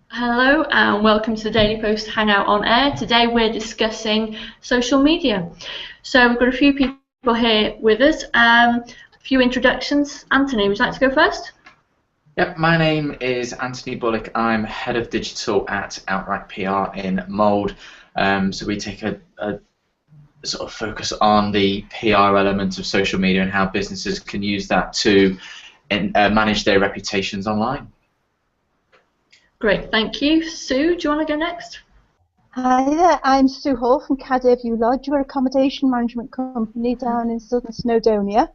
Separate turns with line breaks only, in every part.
Hello and welcome to the Daily Post Hangout on Air. Today we're discussing social media. So we've got a few people here with us. A few introductions. Anthony, would you like to go first?
Yep, my name is Anthony Bullock. I'm Head of Digital at Outright PR in Mould. So we take a sort of focus on the PR element of social media and how businesses can use that to manage their reputations online.
Great, thank you. Sue, do you want to go next?
Hi there, I'm Sue Hall from Cadeview Lodge. We're an accommodation management company down in southern Snowdonia.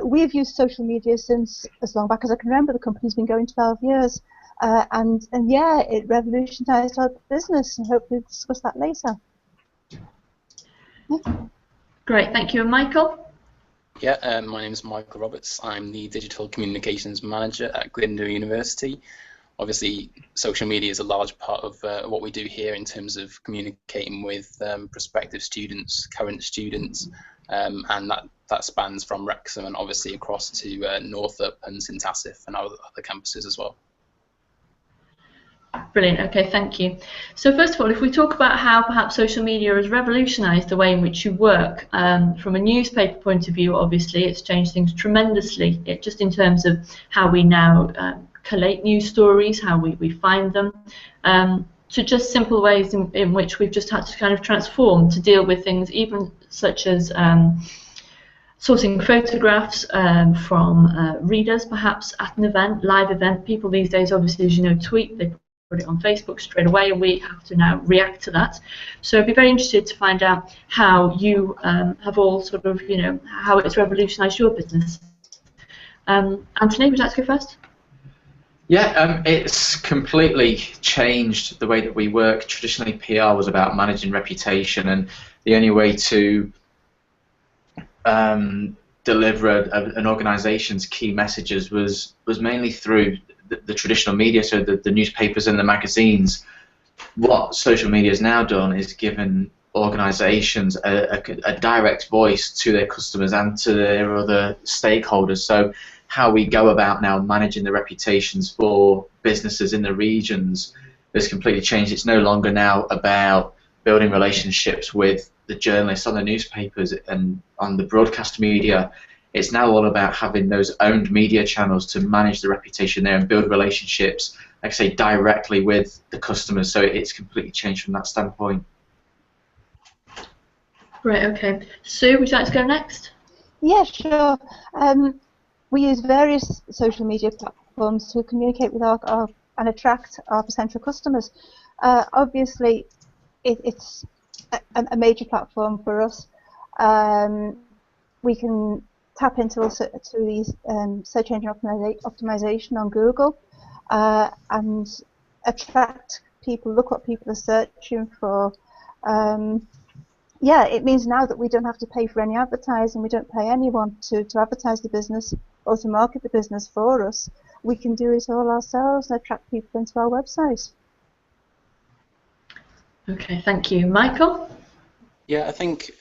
We've used social media since as long back as I can remember. The company's been going 12 years. And yeah, it revolutionised our business, and hopefully we'll discuss that later.
Great, thank you. And Michael?
Yeah, my name is Michael Roberts. I'm the Digital Communications Manager at Glyndŵr University. Obviously, social media is a large part of what we do here in terms of communicating with prospective students, current students, and that spans from Wrexham and obviously across to Northup and St Asaph and other campuses as well.
Brilliant, okay, thank you. So first of all, if we talk about how perhaps social media has revolutionised the way in which you work, from a newspaper point of view, obviously it's changed things tremendously, just in terms of how we now collate news stories, how we find them, to just simple ways in which we've just had to kind of transform to deal with things even such as sourcing photographs from readers perhaps at an event, live event. People these days obviously, as you know, tweet, they put it on Facebook straight away, and we have to now react to that. So I'd be very interested to find out how you have all sort of, you know, how it's revolutionised your business. Anthony, would you like to go first?
Yeah, it's completely changed the way that we work. Traditionally, PR was about managing reputation, and the only way to deliver an organisation's key messages was mainly through the traditional media, so the newspapers and the magazines. What social media has now done is given organisations a direct voice to their customers and to their other stakeholders. So how we go about now managing the reputations for businesses in the regions has completely changed. It's no longer now about building relationships with the journalists on the newspapers and on the broadcast media. It's now all about having those owned media channels to manage the reputation there and build relationships, like I say, directly with the customers. So it's completely changed from that standpoint.
Great, okay. Sue, would you like to go next?
Yeah, sure. We use various social media platforms to communicate with our and attract our potential customers. Obviously, it's a major platform for us. We can tap into also to these search engine optimization on Google and attract people, look what people are searching for. Yeah, it means now that we don't have to pay for any advertising. We don't pay anyone to advertise the business or to market the business for us. We can do it all ourselves and attract people into our website.
Okay, thank you. Michael?
Yeah, I think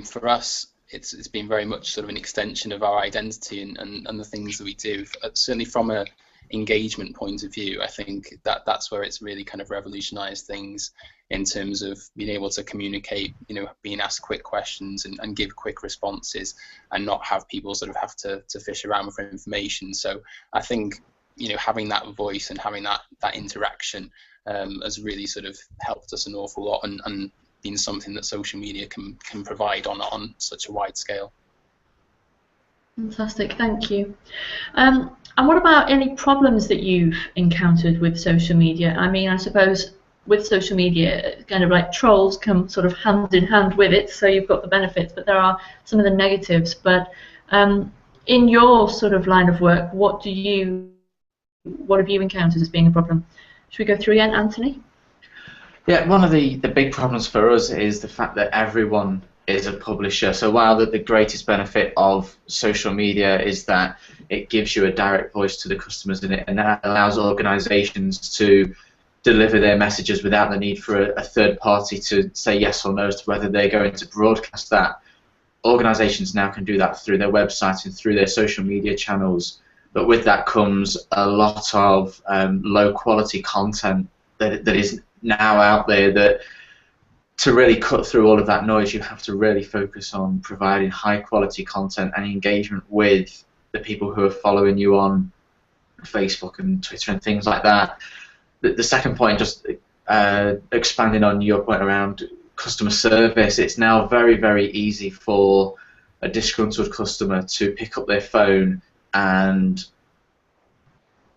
for us, it's been very much sort of an extension of our identity and the things that we do. Certainly from a engagement point of view, I think that's where it's really kind of revolutionized things in terms of being able to communicate, you know, being asked quick questions and give quick responses and not have people sort of have to fish around for information. So I think, you know, having that voice and having that interaction has really sort of helped us an awful lot and been something that social media can provide on such a wide scale.
Fantastic, thank you. And what about any problems that you've encountered with social media? I mean, I suppose with social media, kind of like trolls come sort of hand in hand with it, so you've got the benefits, but there are some of the negatives. But in your sort of line of work, what have you encountered as being a problem? Should we go through again, Anthony?
Yeah, one of the big problems for us is the fact that everyone is a publisher. So while the greatest benefit of social media is that it gives you a direct voice to the customers in it, and that allows organisations to deliver their messages without the need for a third party to say yes or no as to whether they're going to broadcast that. Organisations now can do that through their website and through their social media channels but with that comes a lot of low quality content that is now out there, that to really cut through all of that noise, you have to really focus on providing high quality content and engagement with the people who are following you on Facebook and Twitter and things like that. The second point, just expanding on your point around customer service, it's now very, very easy for a disgruntled customer to pick up their phone and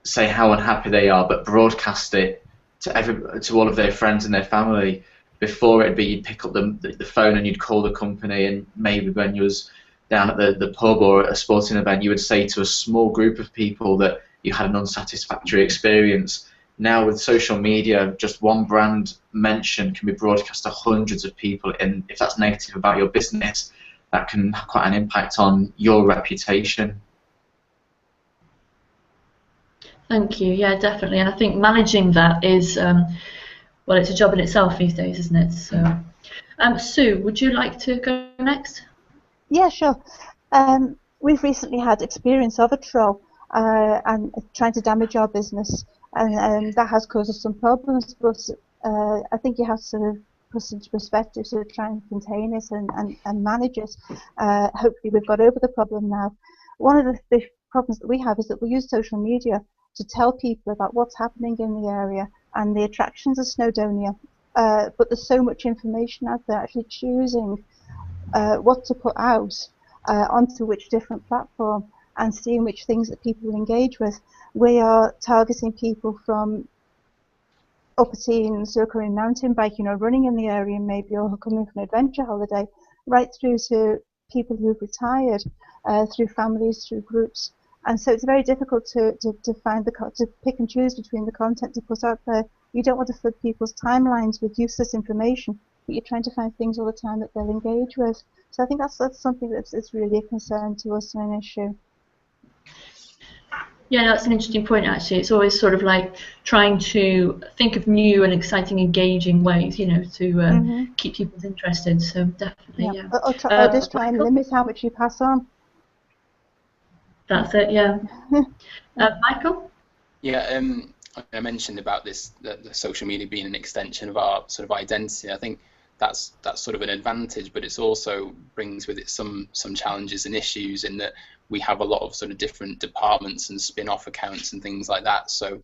say how unhappy they are, but broadcast it to all of their friends and their family. Before, it'd be you'd pick up the phone and you'd call the company, and maybe when you was down at the pub or at a sporting event, you would say to a small group of people that you had an unsatisfactory experience. Now with social media, just one brand mention can be broadcast to hundreds of people, and if that's negative about your business, that can have quite an impact on your reputation.
Thank you. Yeah, definitely. And I think managing that is, well, it's a job in itself these days, isn't it? So, Sue, would you like to go next?
Yeah, sure. We've recently had experience of a troll and trying to damage our business, and that has caused us some problems, but I think you have to put into perspective to try and contain it and manage it. Hopefully we've got over the problem now. One of the problems that we have is that we use social media to tell people about what's happening in the area and the attractions of Snowdonia, but there's so much information out there. Actually choosing what to put out onto which different platform and seeing which things that people engage with. We are targeting people from upper teens who are coming mountain biking or running in the area maybe, or who are coming from an adventure holiday, right through to people who've retired, through families, through groups. And so it's very difficult to find to pick and choose between the content to put out there. You don't want to flood people's timelines with useless information, but you're trying to find things all the time that they'll engage with. So I think that's something that's really a concern to us and an issue.
Yeah, that's an interesting point, actually. It's always sort of like trying to think of new and exciting, engaging ways, you know, to keep people interested. So definitely, yeah.
Or just try and limit how much you pass on.
That's it, yeah. Michael?
Yeah, I mentioned about this, the social media being an extension of our sort of identity. I think that's sort of an advantage, but it's also brings with it some challenges and issues in that we have a lot of sort of different departments and spin-off accounts and things like that. So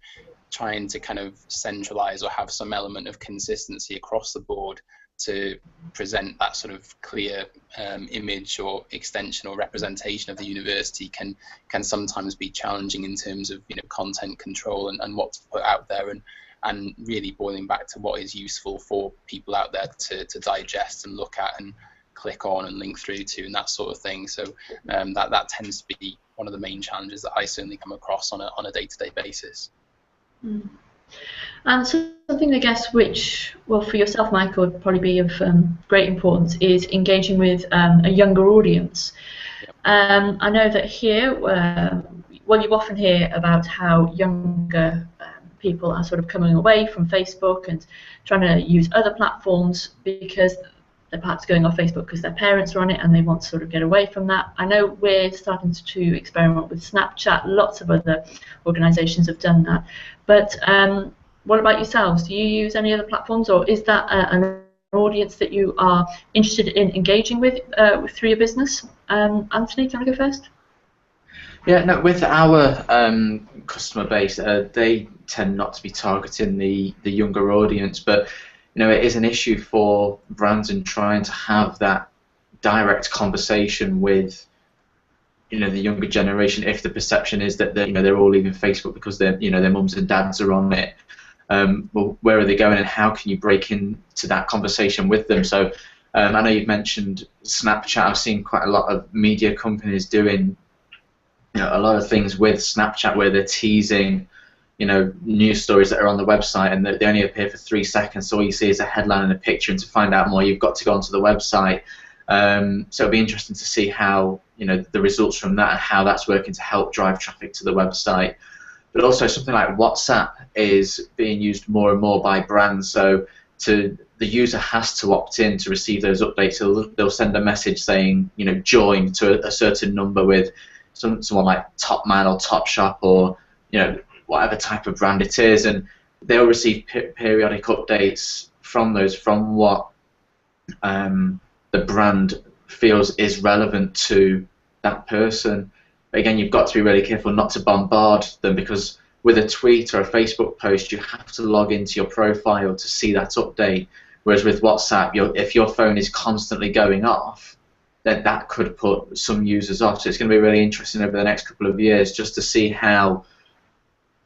trying to kind of centralize or have some element of consistency across the board to present that sort of clear image or extension or representation of the university can sometimes be challenging in terms of, you know, content control and what to put out there, and really boiling back to what is useful for people out there to digest and look at and click on and link through to and that sort of thing. So that tends to be one of the main challenges that I certainly come across on a day-to-day basis.
Mm. And something, I guess, which, well, for yourself, Michael, would probably be of great importance is engaging with a younger audience. Yep. I know that here, well, you often hear about how younger people are sort of coming away from Facebook and trying to use other platforms because they're perhaps going off Facebook because their parents are on it and they want to sort of get away from that. I know we're starting to experiment with Snapchat. Lots of other organisations have done that. But what about yourselves? Do you use any other platforms, or is that an audience that you are interested in engaging with through your business? Anthony, do you want to go first?
Yeah, no, with our customer base, they tend not to be targeting the younger audience, but you know, it is an issue for brands in trying to have that direct conversation with, you know, the younger generation. If the perception is that they're all leaving Facebook because their mums and dads are on it, well, where are they going, and how can you break into that conversation with them? So I know you've mentioned Snapchat. I've seen quite a lot of media companies doing, you know, a lot of things with Snapchat where they're teasing, you know, news stories that are on the website and they only appear for 3 seconds, so all you see is a headline and a picture, and to find out more you've got to go onto the website. So it'll be interesting to see how, you know, the results from that and how that's working to help drive traffic to the website. But also something like WhatsApp is being used more and more by brands, so the user has to opt in to receive those updates. So they'll send a message saying, you know, join to a certain number with, someone like Topman or Topshop or whatever type of brand it is, and they'll receive periodic updates from what the brand feels is relevant to that person. But again, you've got to be really careful not to bombard them, because with a tweet or a Facebook post, you have to log into your profile to see that update. Whereas with WhatsApp, if your phone is constantly going off, then that could put some users off. So it's going to be really interesting over the next couple of years just to see how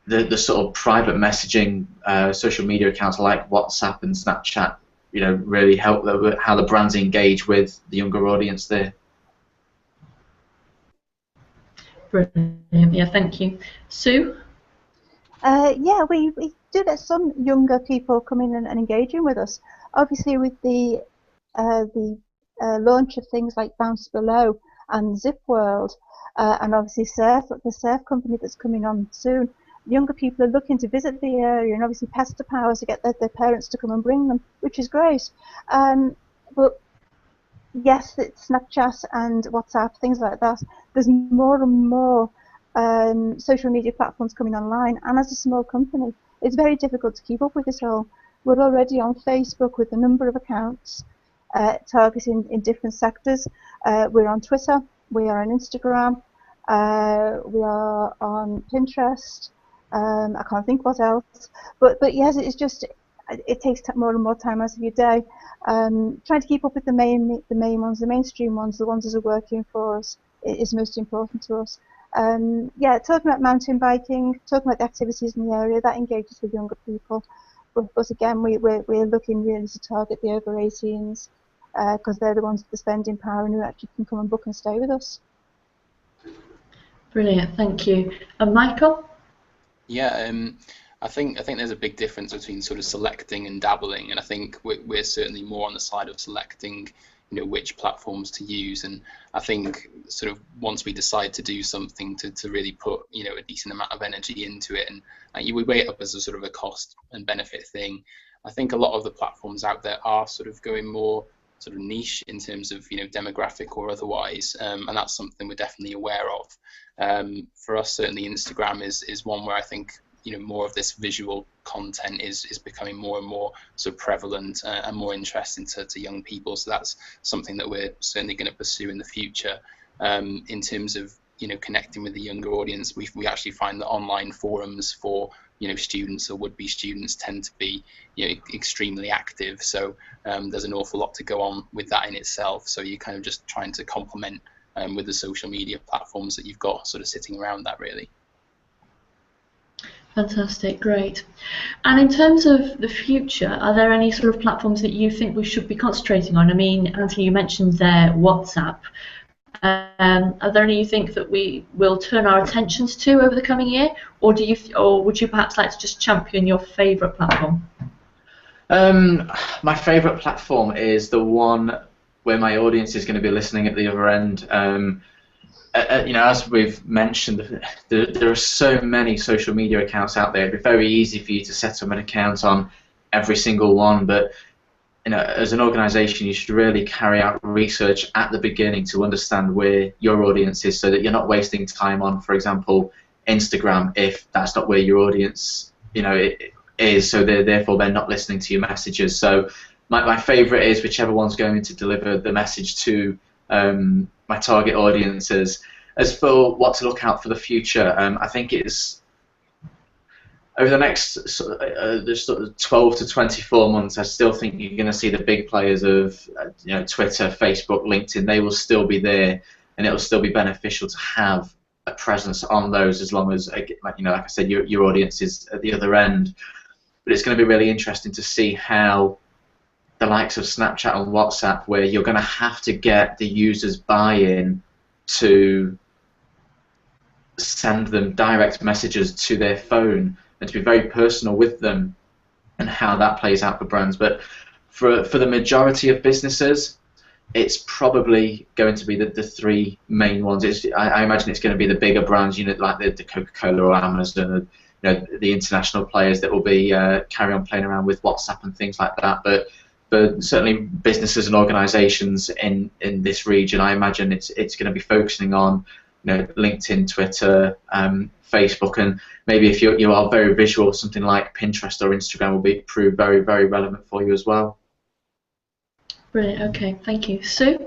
the sort of private messaging social media accounts like WhatsApp and Snapchat, really help how the brands engage with the younger audience there.
Brilliant. Yeah, thank you. Sue?
Yeah, we do get some younger people coming in and engaging with us. Obviously, with the launch of things like Bounce Below and Zip World, and obviously the Surf company that's coming on soon, younger people are looking to visit the area, and obviously pass the powers to get their parents to come and bring them, which is great. But yes, it's Snapchat and WhatsApp, things like that. There's more and more social media platforms coming online, and as a small company, it's very difficult to keep up with it all. We're already on Facebook with a number of accounts targeting in different sectors. We're on Twitter, we are on Instagram, we are on Pinterest. I can't think what else, but yes, it takes more and more time out of your day. Trying to keep up with the main ones, the mainstream ones, the ones that are working for us, is most important to us. Yeah, talking about mountain biking, talking about the activities in the area, that engages with younger people. But again, we're looking really to target the over 18s because they're the ones with the spending power and who actually can come and book and stay with us.
Brilliant, thank you. And Michael?
Yeah, I think there's a big difference between sort of selecting and dabbling, and I think we're certainly more on the side of selecting, which platforms to use. And I think sort of once we decide to do something to really put a decent amount of energy into it, and we weigh it up as a sort of a cost and benefit thing. I think a lot of the platforms out there are sort of going more sort of niche in terms of demographic or otherwise, and that's something we're definitely aware of. For us, certainly Instagram is one where I think more of this visual content is becoming more and more sort of prevalent and more interesting to young people. So that's something that we're certainly going to pursue in the future. In terms of connecting with the younger audience, we actually find that online forums for students or would-be students tend to be extremely active. So there's an awful lot to go on with that in itself. So you're kind of just trying to complement with the social media platforms that you've got sort of sitting around that, really.
Fantastic, great. And in terms of the future, are there any sort of platforms that you think we should be concentrating on? I mean, Anthony, you mentioned there WhatsApp. Are there any you think that we will turn our attentions to over the coming year, or would you perhaps like to just champion your favourite platform?
My favourite platform is the one where my audience is going to be listening at the other end. As we've mentioned, there are so many social media accounts out there. It'd be very easy for you to set up an account on every single one, but as an organisation, you should really carry out research at the beginning to understand where your audience is, so that you're not wasting time on, for example, Instagram, if that's not where your audience, is. So therefore they're not listening to your messages. So my favourite is whichever one's going to deliver the message to my target audiences. As for what to look out for the future, I think it's over the next sort of 12 to 24 months. I still think you're going to see the big players of Twitter, Facebook, LinkedIn. They will still be there, and it will still be beneficial to have a presence on those, as long as, like I said, your audience is at the other end. But it's going to be really interesting to see how the likes of Snapchat and WhatsApp, where you're going to have to get the users buy-in to send them direct messages to their phone and to be very personal with them, and how that plays out for brands. But for the majority of businesses, it's probably going to be the three main ones. I imagine it's going to be the bigger brands, like the Coca-Cola or Amazon, the international players that will be carry on playing around with WhatsApp and things like that. But certainly businesses and organisations in this region, I imagine it's going to be focusing on LinkedIn, Twitter, Facebook, and maybe if you are very visual, something like Pinterest or Instagram will prove very, very relevant for you as well.
Brilliant. Okay, thank you. Sue?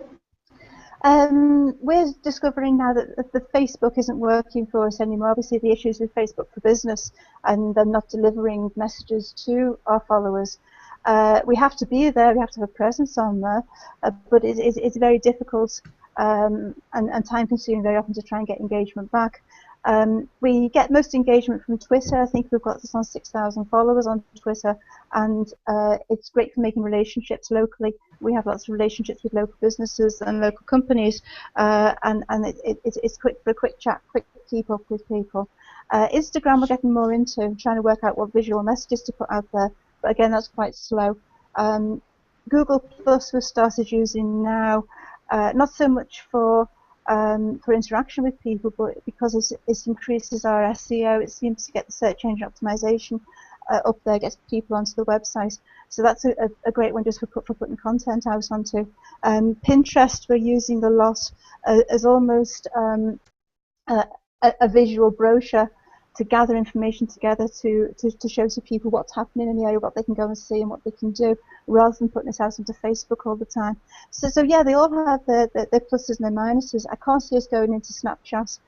We're discovering now that the Facebook isn't working for us anymore. Obviously, the issues with Facebook for Business, and they're not delivering messages to our followers. We have to be there, we have to have a presence on there, but it's very difficult and time-consuming very often to try and get engagement back. We get most engagement from Twitter. I think we've got this on 6,000 followers on Twitter, and it's great for making relationships locally. We have lots of relationships with local businesses and local companies, and it's quick for a quick chat, quick to keep up with people. Instagram we're getting more into, trying to work out what visual messages to put out there, but again that's quite slow. Google Plus we've started using now, not so much for interaction with people, but because it increases our SEO, it seems to get the search engine optimization up there, gets people onto the website. So that's a great one just for putting content out onto. Pinterest we're using a lot as almost a visual brochure to gather information together to show to people what's happening in the area, what they can go and see and what they can do, rather than putting it out onto Facebook all the time. So yeah, they all have their pluses and their minuses. I can't see us going into Snapchat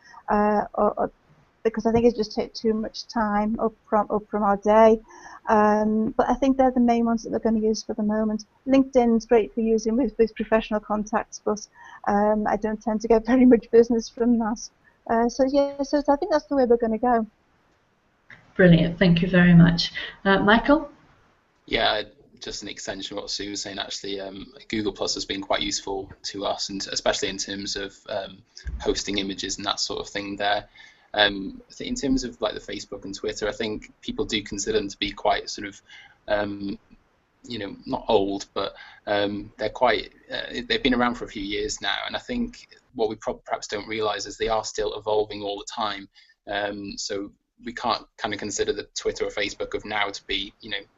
because I think it just takes too much time up from our day. But I think they're the main ones that we're going to use for the moment. LinkedIn's great for using with professional contacts, but I don't tend to get very much business from that. So I think that's the way we're going to go.
Brilliant, thank you very much. Michael?
Yeah, just an extension of what Sue was saying, actually. Google Plus has been quite useful to us, and especially in terms of hosting images and that sort of thing there. In terms of like the Facebook and Twitter, I think people do consider them to be quite sort of, not old, but they're quite, they've been around for a few years now, and I think what we perhaps don't realize is they are still evolving all the time. So we can't kind of consider the Twitter or Facebook of now to be,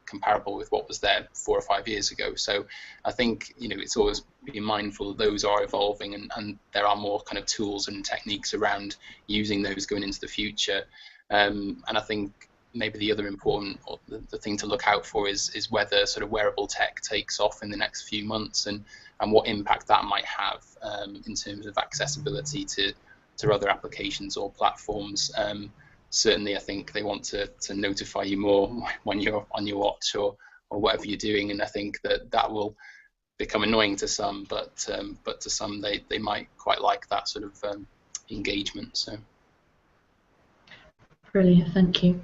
comparable with what was there 4 or 5 years ago. So I think, it's always being mindful that those are evolving, and there are more kind of tools and techniques around using those going into the future. And I think maybe the other important, or the thing to look out for is whether sort of wearable tech takes off in the next few months, and what impact that might have in terms of accessibility to other applications or platforms. Certainly, I think they want to notify you more when you're on your watch or whatever you're doing, and I think that will become annoying to some, but to some they might quite like that sort of engagement. So.
Brilliant, thank you.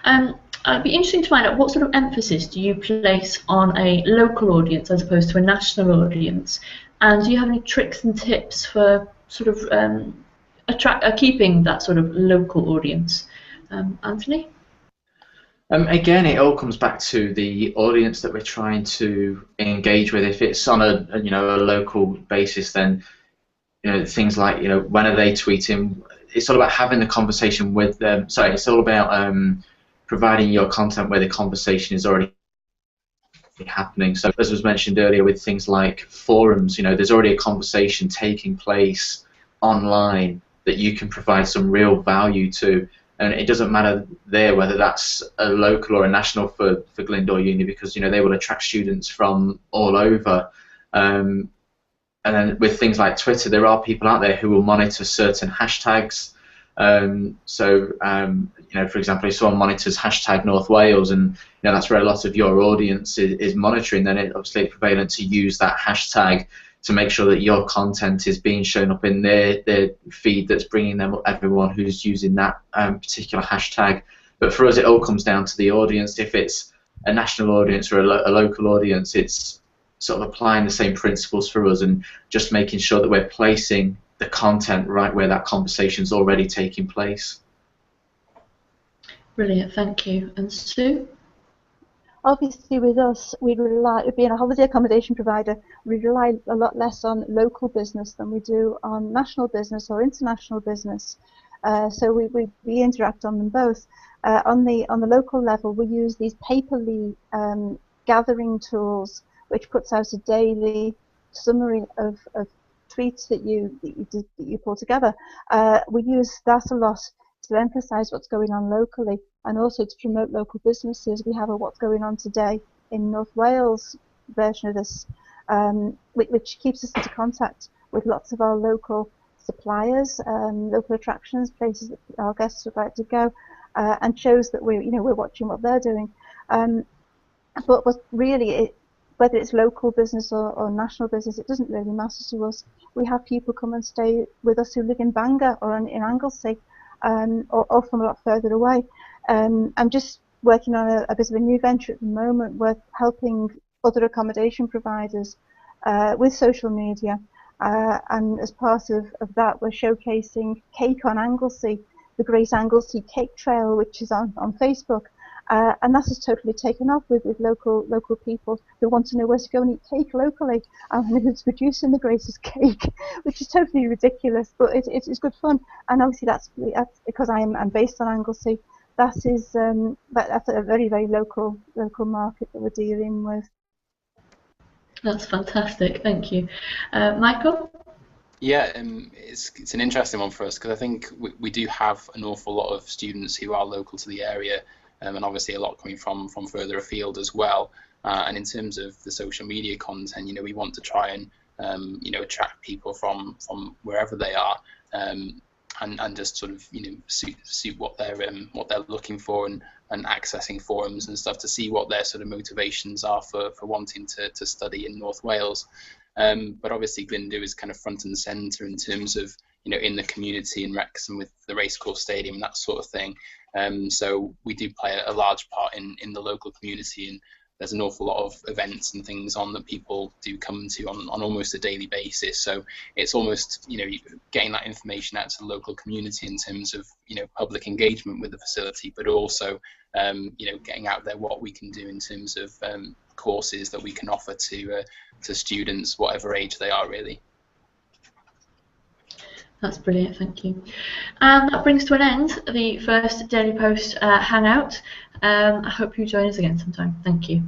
It'd be interesting to find out what sort of emphasis do you place on a local audience as opposed to a national audience, and do you have any tricks and tips for sort of keeping that sort of local audience? Anthony?
Again, it all comes back to the audience that we're trying to engage with. If it's on a local basis, then things like when are they tweeting? It's all about having the conversation with them. Sorry, it's all about providing your content where the conversation is already happening. So as was mentioned earlier, with things like forums, there's already a conversation taking place online that you can provide some real value to. And it doesn't matter there whether that's a local or a national for Glyndŵr Uni, because they will attract students from all over. And then with things like Twitter, there are people out there who will monitor certain hashtags. For example, if someone monitors hashtag North Wales, and that's where a lot of your audience is monitoring, then obviously it's prevalent to use that hashtag to make sure that your content is being shown up in their feed that's bringing them everyone who's using that particular hashtag. But for us, it all comes down to the audience. If it's a national audience or a local audience, it's sort of applying the same principles for us and just making sure that we're placing the content right where that conversation's already taking place.
Brilliant, thank you. And Sue?
Obviously, with us, being a holiday accommodation provider, we rely a lot less on local business than we do on national business or international business. So we interact on them both. On the local level, we use these Paperly gathering tools, which puts out a daily summary of tweets that you pull together. We use that a lot to emphasise what's going on locally and also to promote local businesses. We have a What's Going On Today in North Wales version of this, which keeps us into contact with lots of our local suppliers, local attractions, places that our guests would like to go, and shows that we're watching what they're doing. But really, whether it's local business or national business, it doesn't really matter to us. We have people come and stay with us who live in Bangor or in Anglesey, or from a lot further away. I'm just working on a bit of a new venture at the moment. We're helping other accommodation providers with social media, and as part of that, we're showcasing Cake on Anglesey, the Great Anglesey Cake Trail, which is on Facebook. And that has totally taken off with local people who want to know where to go and eat cake locally, and who's producing the greatest cake, which is totally ridiculous, but it's good fun. And obviously that's because I'm based on Anglesey. That's a very, very local market that we're dealing with.
That's fantastic. Thank you, Michael.
Yeah, it's an interesting one for us because I think we do have an awful lot of students who are local to the area. And obviously a lot coming from further afield as well. And in terms of the social media content, we want to try and attract people from wherever they are, and just sort of suit what they're looking for, and accessing forums and stuff to see what their sort of motivations are for wanting to study in North Wales. But obviously Glyndŵr is kind of front and centre in terms of in the community in Wrexham with the racecourse stadium, that sort of thing. So we do play a large part in the local community, and there's an awful lot of events and things on that people do come to on almost a daily basis. So it's almost getting that information out to the local community in terms of public engagement with the facility, but also getting out there what we can do in terms of courses that we can offer to students, whatever age they are, really.
That's brilliant, thank you. And that brings to an end the first Daily Post Hangout. I hope you join us again sometime. Thank you.